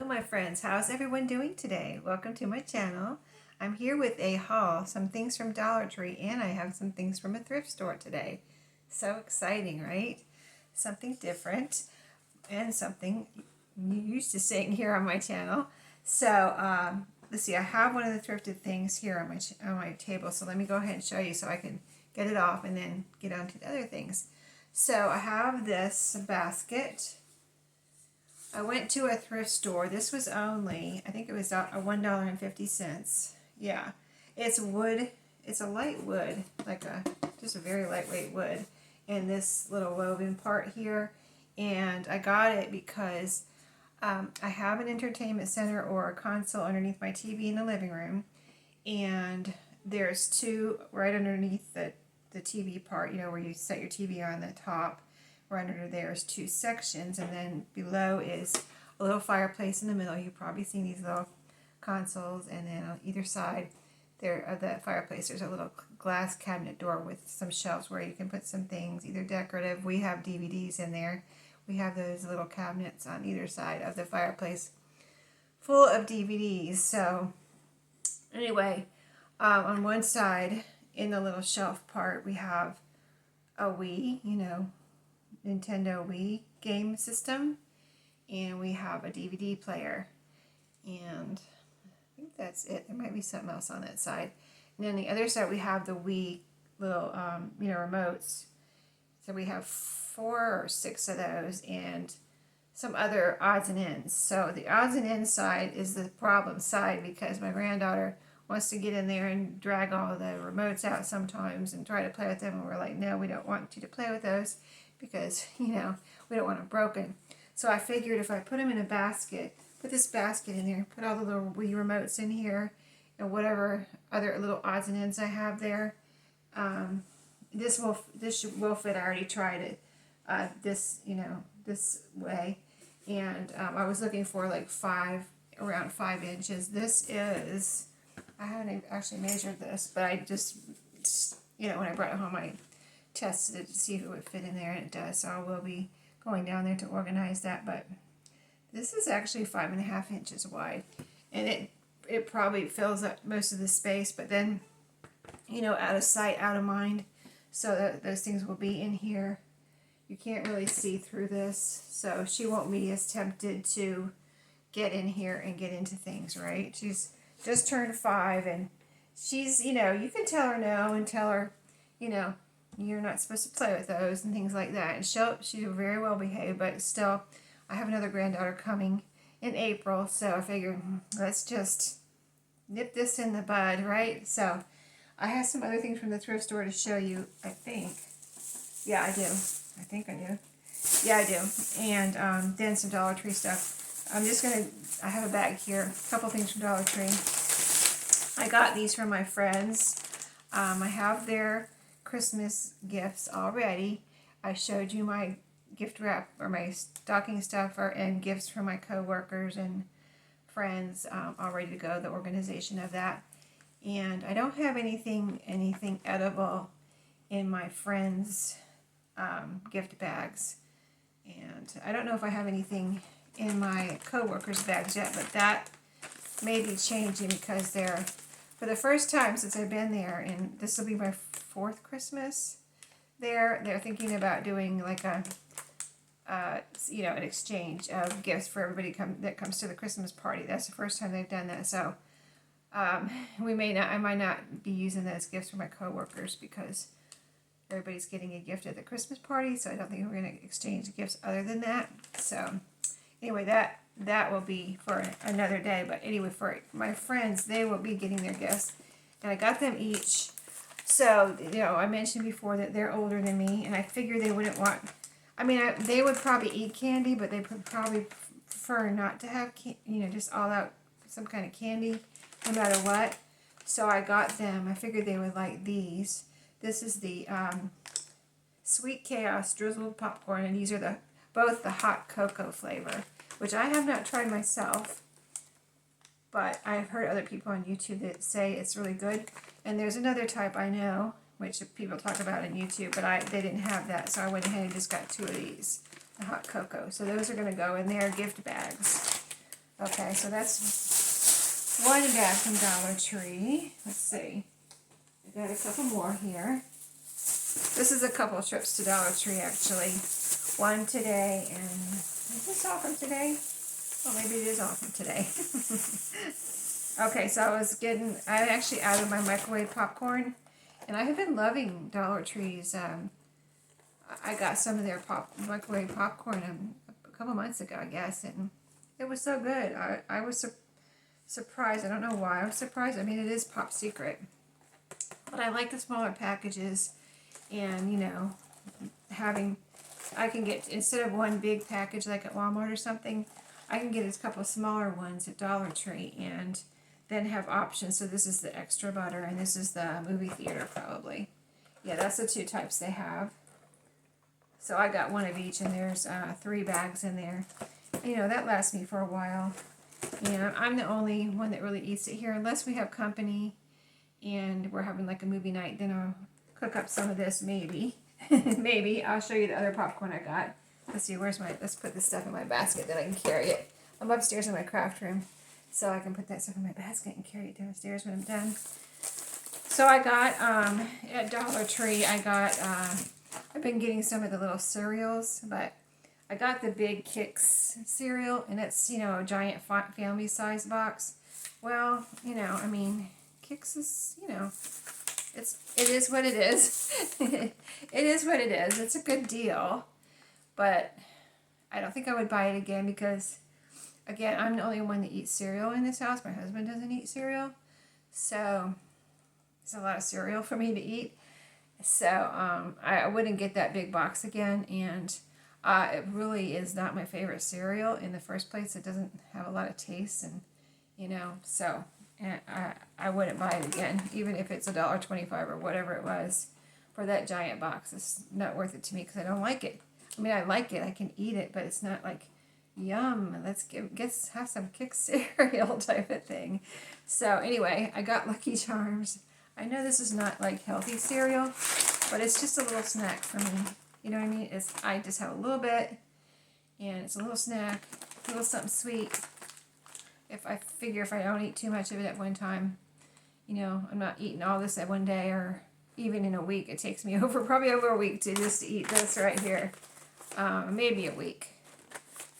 Hello my friends, how's everyone doing today? Welcome to my channel. I'm here with a haul, some things from Dollar Tree, and I have some things from a thrift store today. So exciting, right? Something different and something you used to seeing here on my channel. So let's see, I have one of the thrifted things here on my table, so let me go ahead and show you so I can get it off and then get on to the other things. So I have this basket. I went to a thrift store. This was only, I think it was $1.50. Yeah, it's wood. It's a light wood, just a very lightweight wood. And this little woven part here. And I got it because I have an entertainment center or a console underneath my TV in the living room. And there's two right underneath the TV part, where you set your TV on the top. Right under there is two sections, and then below is a little fireplace in the middle. You've probably seen these little consoles, and then on either side there of that fireplace there's a little glass cabinet door with some shelves where you can put some things, either decorative. We have DVDs in there. We have those little cabinets on either side of the fireplace full of DVDs. So anyway, on one side in the little shelf part we have a Wii, Nintendo Wii game system, and we have a DVD player, and I think that's it. There might be something else on that side. And then the other side we have the Wii little remotes. So we have 4 or 6 of those and some other odds and ends. So the odds and ends side is the problem side because my granddaughter wants to get in there and drag all the remotes out sometimes and try to play with them, and we're like, no, we don't want you to play with those because, we don't want them broken. So I figured if I put them in a basket, put this basket in there, put all the little Wii remotes in here, and whatever other little odds and ends I have there, this will fit. I already tried it this way, and I was looking for like around 5 inches. This is, I haven't actually measured this, but I just, when I brought it home, I tested it to see if it would fit in there, and it does. So I will be going down there to organize that. But this is actually 5.5 inches wide, and it probably fills up most of the space. But then, out of sight, out of mind. So that those things will be in here. You can't really see through this, so she won't be as tempted to get in here and get into things, right? She's just turned 5, and she's, you can tell her no and tell her, you're not supposed to play with those and things like that. And she'll very well behave, but still, I have another granddaughter coming in April, so I figured let's just nip this in the bud, right? So I have some other things from the thrift store to show you, I think. Yeah, I do. I think I do. Yeah, I do. And then some Dollar Tree stuff. I have a bag here, a couple things from Dollar Tree. I got these from my friends. I have their Christmas gifts already. I showed you my gift wrap or my stocking stuffer and gifts for my co-workers and friends all ready to go, the organization of that. And I don't have anything edible in my friends' gift bags. And I don't know if I have anything in my co-workers' bags yet, but that may be changing because for the first time since I've been there, and this will be my 4th Christmas there, they're thinking about doing like an exchange of gifts for everybody that comes to the Christmas party. That's the first time they've done that. So I might not be using those gifts for my coworkers because everybody's getting a gift at the Christmas party. So I don't think we're going to exchange gifts other than that. So anyway, that will be for another day. But anyway, for my friends, they will be getting their gifts, and I got them each. So I mentioned before that they're older than me, and I figured they wouldn't want. They would probably eat candy, but they would probably prefer not to have, just all out some kind of candy, no matter what. So I got them. I figured they would like these. This is the Sweet Chaos drizzled popcorn, and these are both the hot cocoa flavor, which I have not tried myself, but I've heard other people on YouTube that say it's really good. And there's another type I know, which people talk about on YouTube, but they didn't have that, so I went ahead and just got 2 of these, the hot cocoa. So those are going to go in their gift bags. Okay. Okay, so that's one bag from Dollar Tree. Let's see. I got a couple more here. This is a couple of trips to Dollar Tree, actually. One today, and is this all from today? Well, maybe it is all from today. Okay, so I actually added my microwave popcorn, and I have been loving Dollar Tree's. I got some of their microwave popcorn a couple months ago, I guess, and it was so good. I was surprised. I don't know why I was surprised. I mean, it is Pop Secret, but I like the smaller packages, and you know, I can get, instead of one big package like at Walmart or something, I can get a couple smaller ones at Dollar Tree, and then have options. So this is the extra butter, and this is the movie theater probably. Yeah, that's the two types they have. So I got one of each, and there's 3 bags in there. You know, that lasts me for a while. And I'm the only one that really eats it here, unless we have company and we're having like a movie night, then I'll cook up some of this, maybe. Maybe. I'll show you the other popcorn I got. Let's see, let's put this stuff in my basket, then I can carry it. I'm upstairs in my craft room, so I can put that stuff in my basket and carry it downstairs when I'm done. So I got, at Dollar Tree, I've been getting some of the little cereals, but I got the Big Kicks cereal, and it's, you know, a giant family size box. Well, you know, I mean, Kicks is, you know, it is what it is. It is what it is. It's a good deal, but I don't think I would buy it again because, again, I'm the only one that eats cereal in this house. My husband doesn't eat cereal, so it's a lot of cereal for me to eat. So I wouldn't get that big box again, and it really is not my favorite cereal in the first place. It doesn't have a lot of taste, and you know, so I wouldn't buy it again, even if it's $1.25 or whatever it was for that giant box. It's not worth it to me because I don't like it. I mean, I like it, I can eat it, but it's not like, yum, let's have some Kick cereal type of thing. So anyway, I got Lucky Charms. I know this is not like healthy cereal, but it's just a little snack for me. You know what I mean? I just have a little bit, and it's a little snack, a little something sweet. If I don't eat too much of it at one time, you know, I'm not eating all this at one day, or even in a week. It takes me probably over a week to eat this right here. Maybe a week.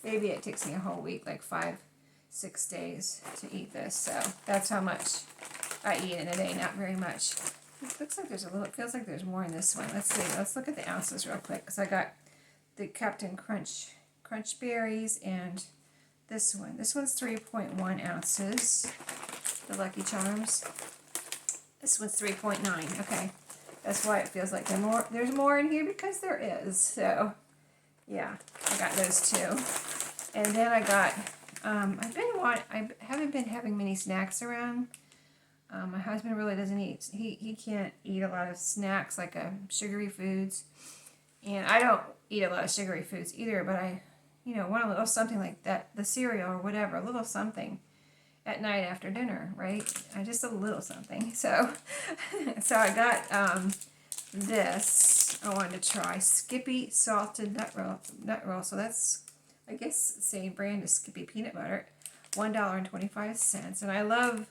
Maybe it takes me a whole week, like 5-6 days to eat this. So that's how much I eat in a day. Not very much. It looks like there's it feels like there's more in this one. Let's see. Let's look at the ounces real quick, because I got the Crunch Berries, and this one. This one's 3.1 ounces. The Lucky Charms. This one's 3.9. Okay, that's why it feels like there's more in here, because there is. So yeah, I got those two, and then I got. I haven't been having many snacks around. My husband really doesn't eat. He can't eat a lot of snacks, like sugary foods, and I don't eat a lot of sugary foods either. But I, you know, want a little something like that, the cereal or whatever, a little something at night after dinner, right? Just a little something. So, so I got this. I wanted to try Skippy salted nut roll. So that's, I guess, the same brand as Skippy peanut butter, $1.25, and I love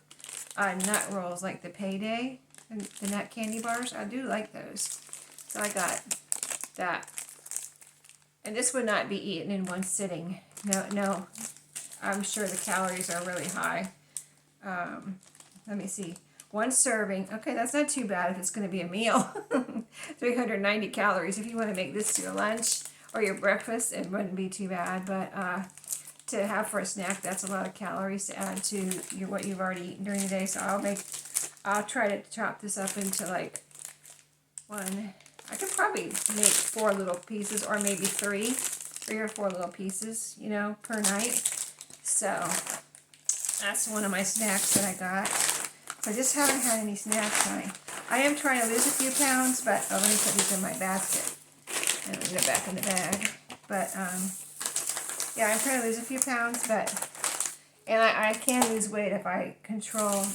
nut rolls, like the Payday, and the nut candy bars. I do like those. So I got that. And this would not be eaten in one sitting. No. I'm sure the calories are really high. Let me see. One serving. Okay, that's not too bad if it's going to be a meal. 390 calories. If you want to make this to your lunch or your breakfast, it wouldn't be too bad. But to have for a snack, that's a lot of calories to add to what you've already eaten during the day. So I'll try to chop this up into like one. I could probably make 4 little pieces, or maybe 3 or 4 little pieces, you know, per night. So that's one of my snacks that I got. I just haven't had any snacks tonight. I am trying to lose a few pounds, but let me put these in my basket and I'll get it back in the bag. But yeah, I'm trying to lose a few pounds, and I can lose weight if I control,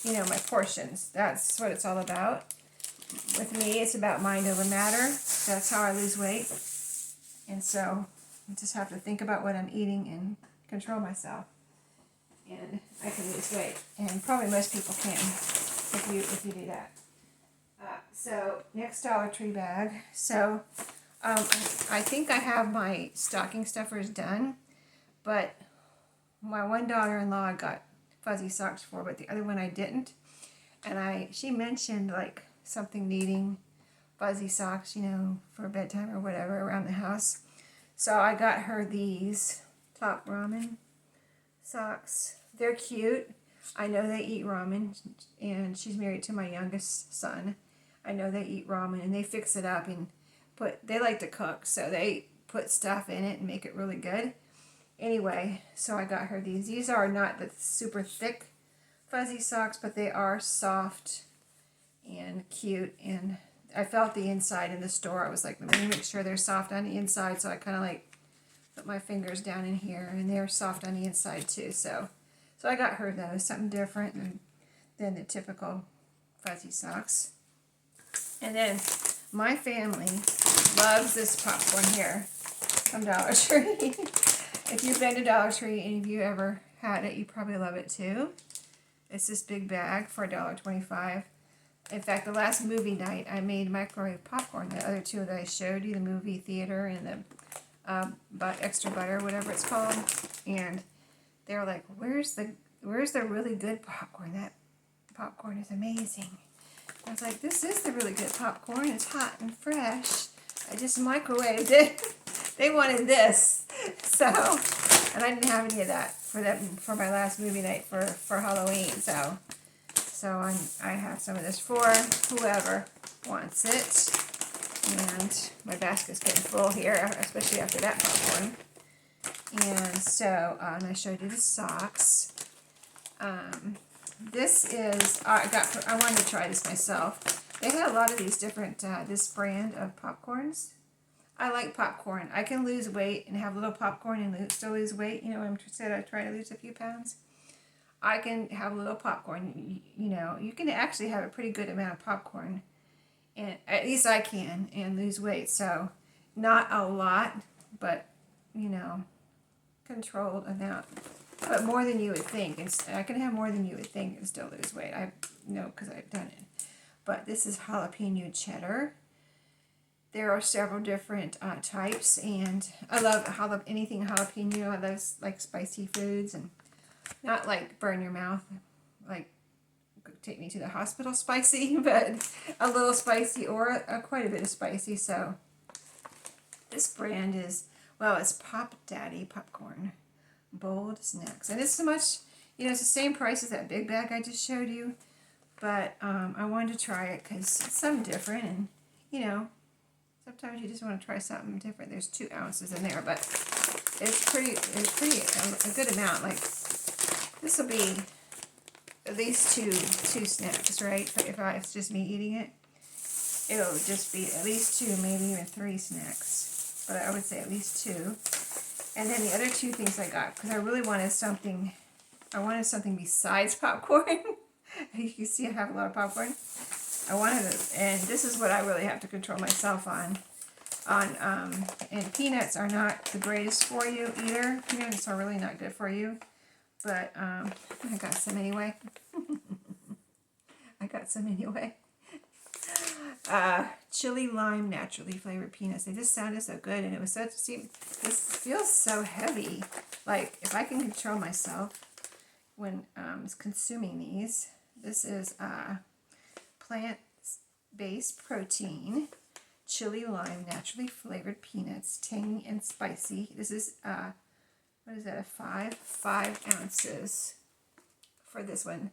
you know, my portions. That's what it's all about. With me, it's about mind over matter. That's how I lose weight. And so I just have to think about what I'm eating and control myself. and I can lose weight. And probably most people can if you do that. So next Dollar Tree bag. So I think I have my stocking stuffers done, but my one daughter-in-law I got fuzzy socks for, but the other one I didn't. And she mentioned like something needing fuzzy socks, you know, for bedtime or whatever around the house. So I got her these Top Ramen socks. They're cute. I know they eat ramen, and she's married to my youngest son. I know they eat ramen, and they fix it up and they like to cook, so they put stuff in it and make it really good. Anyway, so I got her these. These are not the super thick fuzzy socks, but they are soft and cute, and I felt the inside in the store. I was like, let me make sure they're soft on the inside, so I kind of like put my fingers down in here, and they're soft on the inside too. So I got her those, something different than the typical fuzzy socks. And then my family loves this popcorn here from Dollar Tree. If you've been to Dollar Tree and if you ever had it, you probably love it too. It's this big bag for $1.25. In fact, the last movie night, I made microwave popcorn. The other two that I showed you, the movie theater and the extra butter, whatever it's called. And they were like, where's the really good popcorn? That popcorn is amazing. I was like, this is the really good popcorn. It's hot and fresh. I just microwaved it. They wanted this. So, and I didn't have any of that for my last movie night for Halloween. So I have some of this for whoever wants it. And my basket's getting full here, especially after that popcorn. And so, and I showed you the socks. This is, I wanted to try this myself. They had a lot of these different, this brand of popcorns. I like popcorn. I can lose weight and have a little popcorn and still lose weight. You know, I said I try to lose a few pounds. I can have a little popcorn. You know, you can actually have a pretty good amount of popcorn. And at least I can, and lose weight. So, not a lot, but, you know, controlled amount. But more than you would think. And I can have more than you would think and still lose weight. I know because I've done it. But this is jalapeno cheddar. There are several different types, and I love anything jalapeno. I love like spicy foods, and not like burn your mouth, like take me to the hospital spicy, but a little spicy or quite a bit of spicy. So this brand is, well, it's Pop Daddy popcorn. Bold snacks. And it's so much, you know, it's the same price as that big bag I just showed you, but I wanted to try it because it's something different, and you know, sometimes you just want to try something different. There's 2 ounces in there, but it's pretty a good amount. Like, this will be at least two snacks, right? If it's just me eating it, it'll just be at least 2, maybe even 3 snacks, but I would say at least 2. And then the other 2 things I got, because I really wanted something, besides popcorn. You can see I have a lot of popcorn. I wanted it, and this is what I really have to control myself on. And peanuts are not the greatest for you either. Peanuts are really not good for you. But I got some anyway. Chili lime naturally flavored peanuts. They just sounded so good, and it was such. See, this feels so heavy. Like, if I can control myself when consuming these. This is plant-based protein, chili lime naturally flavored peanuts, tangy and spicy. This is what is that? 5 ounces for this one.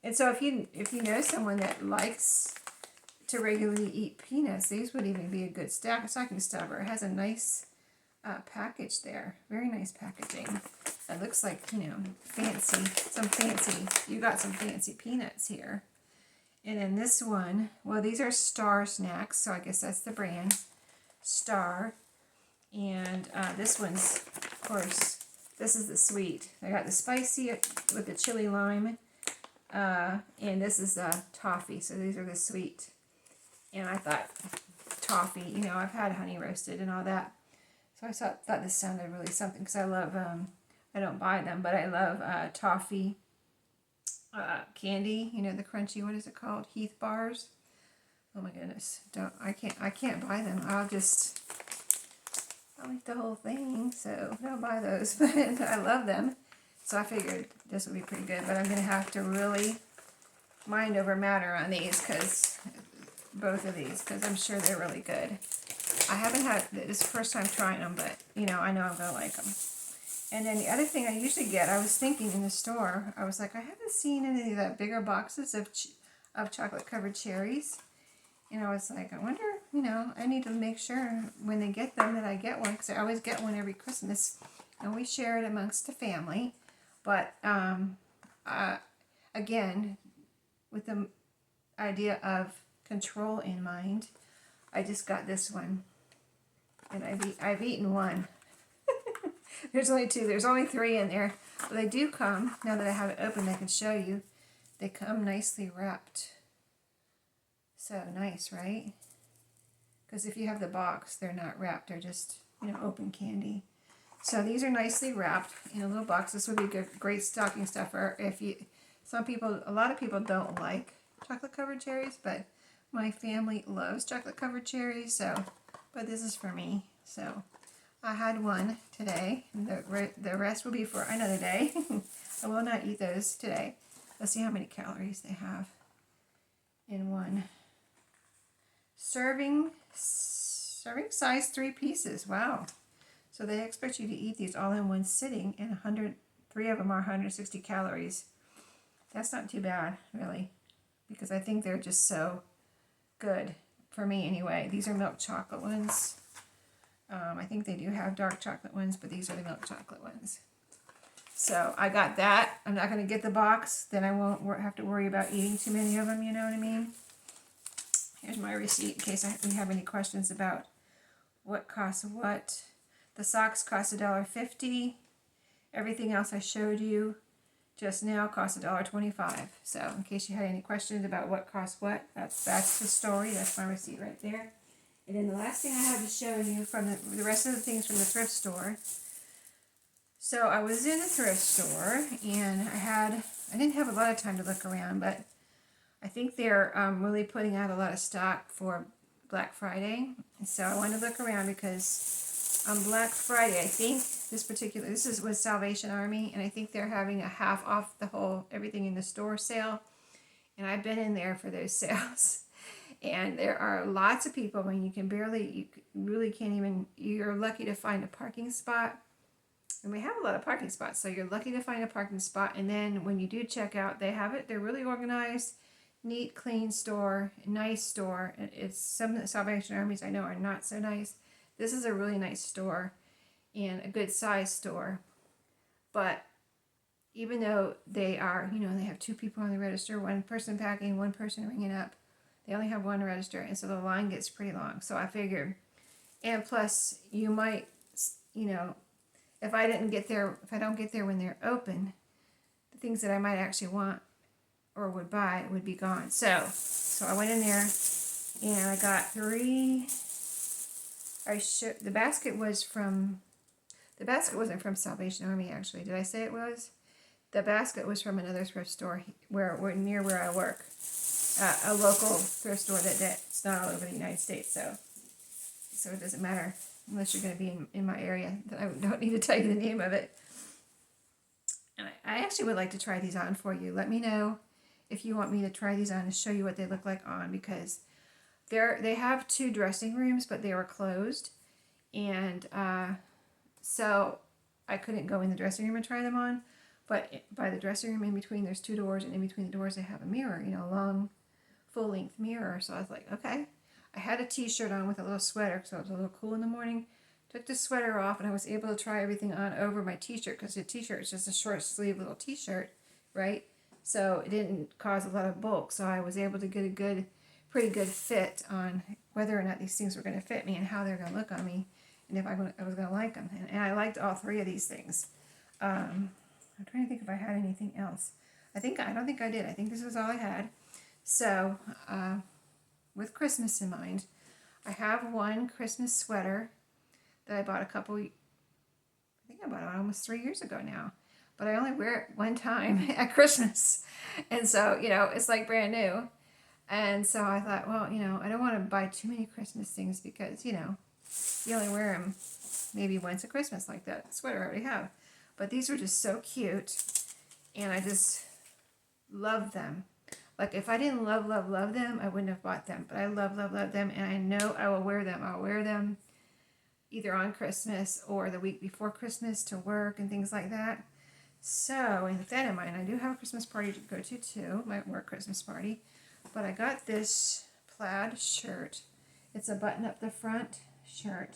And so if you know someone that likes to regularly eat peanuts, these would even be a good stocking stuffer. It has a nice package there. Very nice packaging. It looks like, you know, you got some fancy peanuts here. And then this one, well, these are Star snacks, so I guess that's the brand, Star. And this one's, of course, this is the sweet. I got the spicy with the chili lime, and this is the toffee, so these are the sweet. And I thought toffee, you know, I've had honey roasted and all that. So I thought this sounded really something, because I love I don't buy them, but I love toffee candy. You know, the crunchy, what is it called? Heath bars. Oh my goodness, I can't buy them. I'll eat the whole thing, so don't buy those. But I love them, so I figured this would be pretty good. But I'm gonna have to really mind over matter on these, because both of these, because I'm sure they're really good. I haven't had this first time trying them, but you know, I know I'm gonna like them. And then the other thing I usually get, I was thinking in the store, I was like, I haven't seen any of the bigger boxes of chocolate covered cherries. And I was like, I wonder, you know, I need to make sure when they get them that I get one, because I always get one every Christmas, and we share it amongst the family. But again, with the idea of control in mind, I just got this one, and I've eaten one. There's only two. There's only three in there, but they do come. Now that I have it open, I can show you. They come nicely wrapped. So nice, right? Because if you have the box, they're not wrapped. They're just, you know, open candy. So these are nicely wrapped in a little box. This would be good, great stocking stuffer if you. A lot of people don't like chocolate covered cherries, but my family loves chocolate covered cherries. So, but this is for me. So I had one today. The rest will be for another day. I will not eat those today. Let's see how many calories they have in one. Serving size 3 pieces. Wow. So they expect you to eat these all in one sitting, and 3 of them are 160 calories. That's not too bad, really, because I think they're just so good for me anyway. These are milk chocolate ones. I think they do have dark chocolate ones, but these are the milk chocolate ones. So I got that. I'm not going to get the box. Then I won't have to worry about eating too many of them, you know what I mean? Here's my receipt in case we have any questions about what costs what. The socks cost $1.50. Everything else I showed you just now costs $1.25. So in case you had any questions about what costs what, that's the story. That's my receipt right there. And then the last thing I have to show you from the rest of the things from the thrift store. So I was in a thrift store, and I didn't have a lot of time to look around, but I think they're really putting out a lot of stock for Black Friday. And so I wanted to look around because on Black Friday, I think this is with Salvation Army, and I think they're having a half off everything in the store sale. And I've been in there for those sales. And there are lots of people. I mean, you really can't even, you're lucky to find a parking spot. And we have a lot of parking spots, so you're lucky to find a parking spot. And then when you do check out, they're really organized, neat, clean store, nice store. It's some Salvation Armies I know are not so nice. This is a really nice store and a good size store. But even though they are, you know, they have 2 people on the register, 1 person packing, 1 person ringing up. They only have 1 register, and so the line gets pretty long. So I figured, and plus you might, you know, if I don't get there when they're open, the things that I might actually want or would buy would be gone. So I went in there and I got 3. The basket wasn't from Salvation Army, actually. Did I say it was? The basket was from another thrift store near where I work. A local thrift store that's not all over the United States. So it doesn't matter unless you're going to be in my area. I don't need to tell you the name of it. And I actually would like to try these on for you. Let me know if you want me to try these on and show you what they look like on, because they have 2 dressing rooms, but they were closed. And so I couldn't go in the dressing room and try them on. But by the dressing room, in between, there's 2 doors, and in between the doors they have a mirror, you know, a long full-length mirror. So I was like, okay. I had a t-shirt on with a little sweater because it was a little cool in the morning. Took the sweater off, and I was able to try everything on over my t-shirt, because the t-shirt is just a short sleeve little t-shirt, right? So it didn't cause a lot of bulk. So I was able to get a pretty good fit on whether or not these things were going to fit me and how they're going to look on me, and if I was going to like them. And I liked all 3 of these things. I'm trying to think if I had anything else. I don't think I did. I think this was all I had. So, with Christmas in mind, I have one Christmas sweater that I bought think I bought it almost 3 years ago now. But I only wear it one time at Christmas. And so, it's like brand new. And so I thought, well, I don't want to buy too many Christmas things because, you only wear them maybe once at Christmas like that sweater I already have. But these were just so cute. And I just love them. Like if I didn't love them, I wouldn't have bought them. But I love them. And I know I will wear them. I'll wear them either on Christmas or the week before Christmas to work and things like that. So, and with that in mind, I do have a Christmas party to go to too, my work Christmas party. But I got this plaid shirt. It's a button up the front shirt.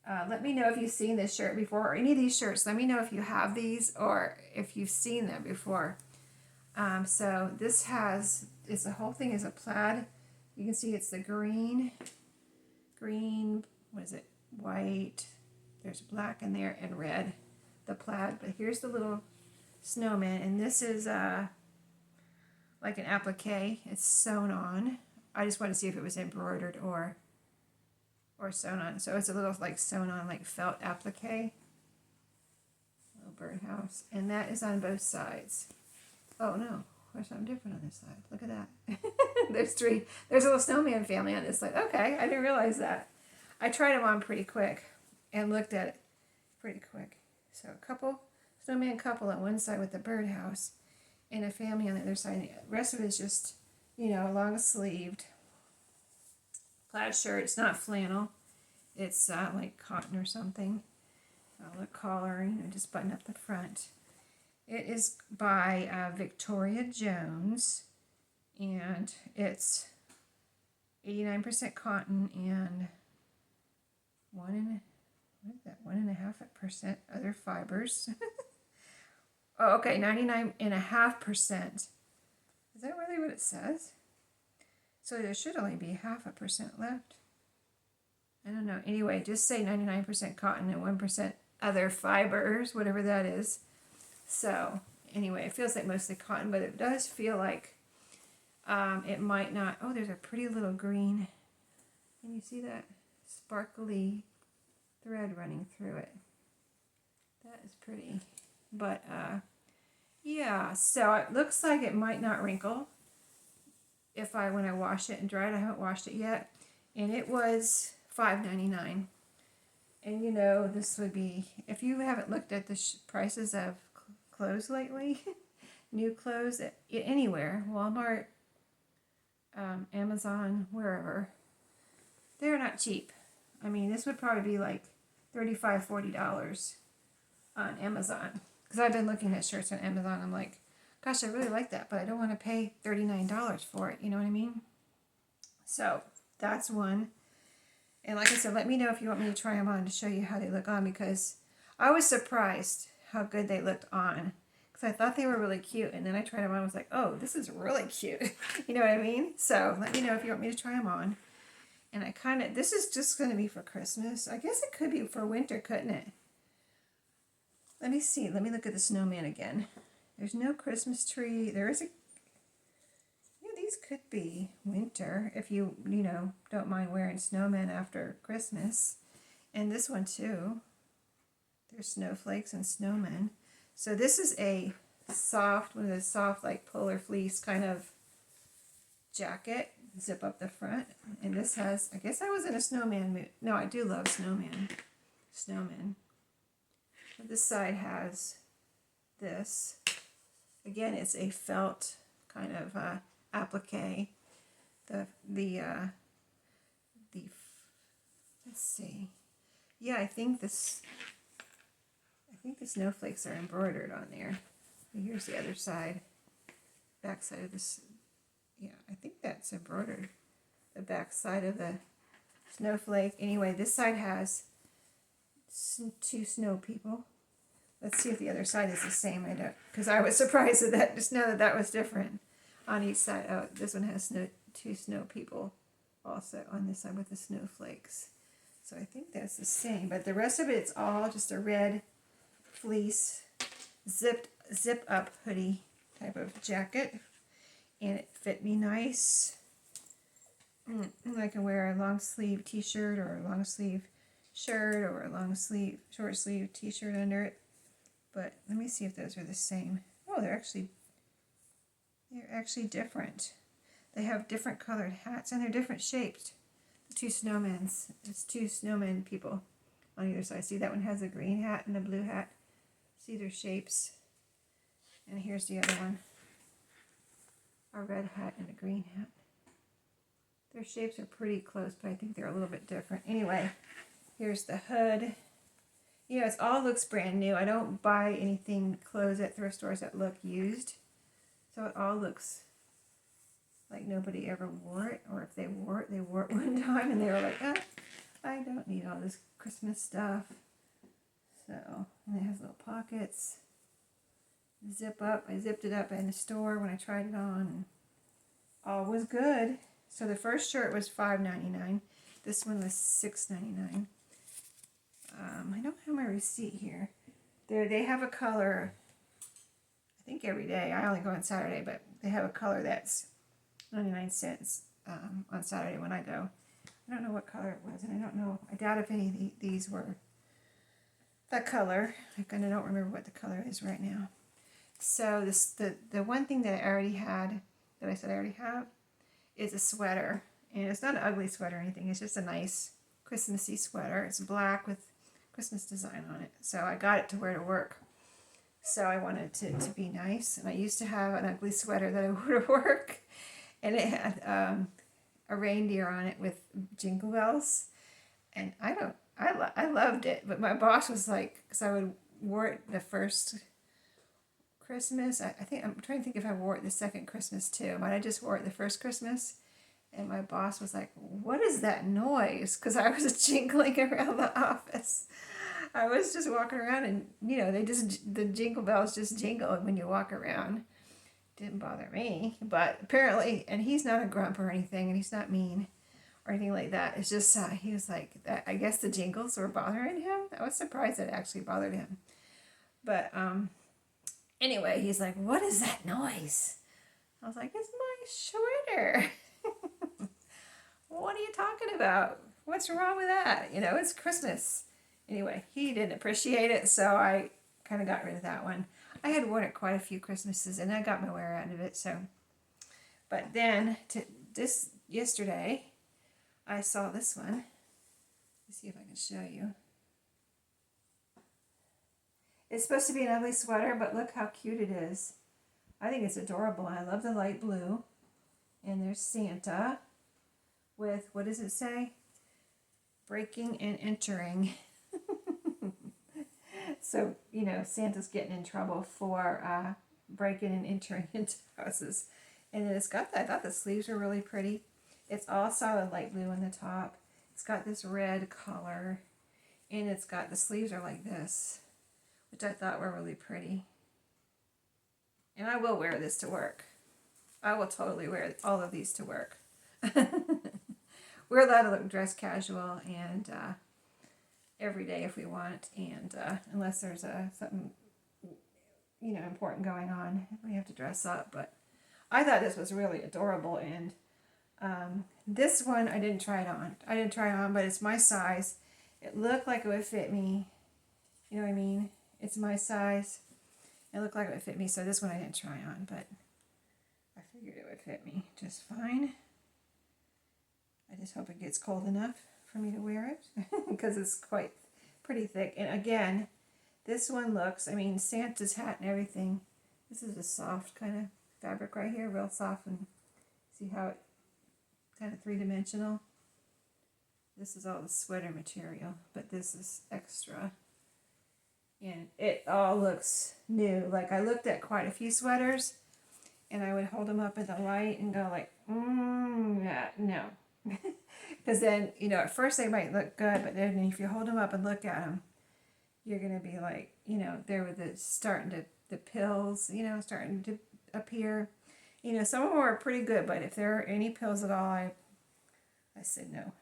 Let me know if you've seen this shirt before, or any of these shirts. Let me know if you have these or if you've seen them before. So this the whole thing is a plaid. You can see it's the green, what is it, white, there's black in there, and red, the plaid. But here's the little snowman, and this is like an applique. It's sewn on. I just want to see if it was embroidered or sewn on. So it's a little like sewn on, like felt applique. Little birdhouse. And that is on both sides. Oh no, there's something different on this side. Look at that. There's three. There's a little snowman family on this side. Okay, I didn't realize that. I tried them on pretty quick and looked at it pretty quick. So a snowman couple on one side with the birdhouse and a family on the other side. The rest of it is just, long sleeved plaid shirt. It's not flannel. It's like cotton or something. A collar, just button up the front. It is by Victoria Jones, and it's 89% cotton and 1.5% other fibers. Oh, okay, 99.5%. Is that really what it says? So there should only be 0.5% left. I don't know. Anyway, just say 99% cotton and 1% other fibers, whatever that is. So anyway, it feels like mostly cotton, but it does feel like it might not. Oh, there's a pretty little green. Can you see that sparkly thread running through it? That is pretty. But yeah, so it looks like it might not wrinkle when I wash it and dry it. I haven't washed it yet, and it was $5.99. And this would be, if you haven't looked at the prices of clothes lately, new clothes anywhere, Walmart, Amazon, wherever, they're not cheap. I mean, this would probably be like $35, $40 on Amazon. Because I've been looking at shirts on Amazon. I'm like, gosh, I really like that, but I don't want to pay $39 for it. You know what I mean? So that's one. And like I said, let me know if you want me to try them on to show you how they look on, because I was surprised how good they looked on. Because I thought they were really cute, and then I tried them on and was like, oh, this is really cute. You know what I mean? So let me know if you want me to try them on. And this is just going to be for Christmas. I guess it could be for winter, couldn't it? Let me see. Let me look at the snowman again. There's no Christmas tree. There is these could be winter if you don't mind wearing snowmen after Christmas. And this one too. There's snowflakes and snowmen. So this is one of those soft like polar fleece kind of jacket. Zip up the front. And this has, I guess I was in a snowman mood. No, I do love snowmen. But this side has this. Again, it's a felt kind of applique. Let's see. Yeah, I think the snowflakes are embroidered on there. Here's the other side, back side of this. Yeah, I think that's embroidered. The back side of the snowflake. Anyway, this side has two snow people. Let's see if the other side is the same. I don't, because I was surprised at that. Just know that was different on each side. Oh, this one has two snow people also on this side with the snowflakes. So I think that's the same. But the rest of it's all just a red fleece zip up hoodie type of jacket. And it fit me nice. I can wear a long sleeve t-shirt or a long sleeve shirt or a long sleeve, short sleeve t-shirt under it. But let me see if those are the same. Oh, they're actually different. They have different colored hats and they're different shapes. The two snowmen. It's two snowmen people on either side. See, that one has a green hat and a blue hat. See their shapes. And here's the other one. A red hat and a green hat. Their shapes are pretty close, but I think they're a little bit different. Anyway, here's the hood. You know, it all looks brand new. I don't buy anything, clothes at thrift stores that look used. So it all looks like nobody ever wore it. Or if they wore it one time and they were like, I don't need all this Christmas stuff. So, and it has little pockets. Zip up. I zipped it up in the store when I tried it on. And all was good. So the first shirt was $5.99. This one was $6.99. I don't have my receipt here. They have a color, I think every day. I only go on Saturday, but they have a color that's 99 cents on Saturday when I go. I don't know what color it was, and I don't know. I doubt if any of these were that color. I kind of don't remember what the color is right now. So the one thing that I already had, that I said I already have, is a sweater. And it's not an ugly sweater or anything. It's just a nice Christmassy sweater. It's black with Christmas design on it. So I got it to wear to work. So I wanted it to be nice. And I used to have an ugly sweater that I wore to work. And it had a reindeer on it with jingle bells. And I loved it. But my boss was like, because I wore it the first Christmas. I'm trying to think if I wore it the second Christmas too. But I just wore it the first Christmas. And my boss was like, what is that noise? Because I was jingling around the office. I was just walking around and, you know, the jingle bells just jingle when you walk around. Didn't bother me. But apparently, and he's not a grump or anything, and he's not mean or anything like that. It's just, he was like, I guess the jingles were bothering him. I was surprised that it actually bothered him. But, anyway, he's like, what is that noise? I was like, it's my sweater. What are you talking about? What's wrong with that? You know, it's Christmas. Anyway, he didn't appreciate it, so I kind of got rid of that one. I had worn it quite a few Christmases, and I got my wear out of it, so. But then, yesterday, I saw this one. Let's see if I can show you. It's supposed to be an ugly sweater, but look how cute it is. I think it's adorable. I love the light blue. And there's Santa with, what does it say? Breaking and entering. So, you know, Santa's getting in trouble for breaking and entering into houses. And it's got that. I thought the sleeves were really pretty. It's all solid light blue on the top. It's got this red color. And it's got, the sleeves are like this, which I thought were really pretty. And I will wear this to work. I will totally wear all of these to work. We're allowed to look dress casual and every day if we want, and unless there's something, you know, important going on, we have to dress up. But I thought this was really adorable, and this one I didn't try it on. But it's my size. It looked like it would fit me. You know what I mean? It's my size. It looked like it would fit me, so this one I didn't try on, but I figured it would fit me just fine. I just hope it gets cold enough for me to wear it because it's quite pretty thick. And again, this one looks, I mean, Santa's hat and everything. This is a soft kind of fabric right here, real soft, and see how it kind of three-dimensional. This is all the sweater material, but this is extra. And it all looks new. Like, I looked at quite a few sweaters, and I would hold them up in the light and go like, yeah, no. Because then, you know, at first they might look good, but then if you hold them up and look at them, you're going to be like, you know, there were the pills, you know, starting to appear. You know, some of them are pretty good, but if there are any pills at all, I said no.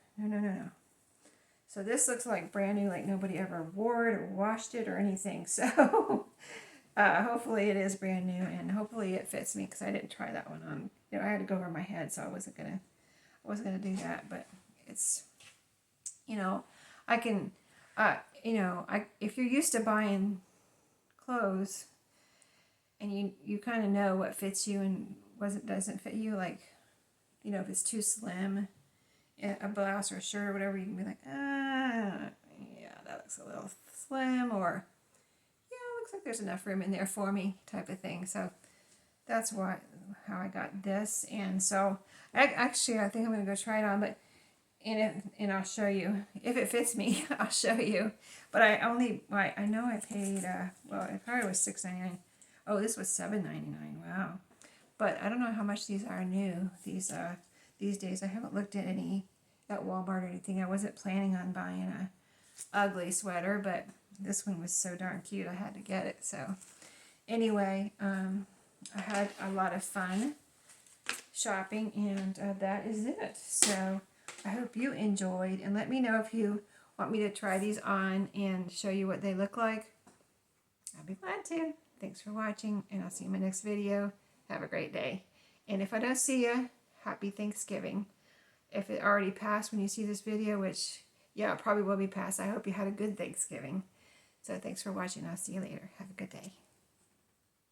So this looks like brand new, like nobody ever wore it or washed it or anything. So hopefully it is brand new, and hopefully it fits me because I didn't try that one on. You know, I had to go over my head, so I wasn't gonna do that. But it's, you know, I can You know, if you're used to buying clothes and you kind of know what fits you and what doesn't fit you, like, you know, if it's too slim, a blouse or a shirt or whatever, you can be like, yeah, that looks a little slim, or yeah, it looks like there's enough room in there for me, type of thing. So that's how I got this. And so I think I'm gonna go try it on, but and I'll show you if it fits me. I'll show you. But I know I paid well, it probably was $6.99. Oh, this was $7.99. Wow. But I don't know how much these are new these days. I haven't looked at any at Walmart or anything. I wasn't planning on buying a ugly sweater, but this one was so darn cute I had to get it. So anyway, I had a lot of fun shopping, and that is it. So I hope you enjoyed, and let me know if you want me to try these on and show you what they look like. I'll be glad to. Thanks for watching, and I'll see you in my next video. Have a great day. And if I don't see you, happy Thanksgiving. If it already passed when you see this video, which, yeah, it probably will be past, I hope you had a good Thanksgiving. So thanks for watching. I'll see you later. Have a good day.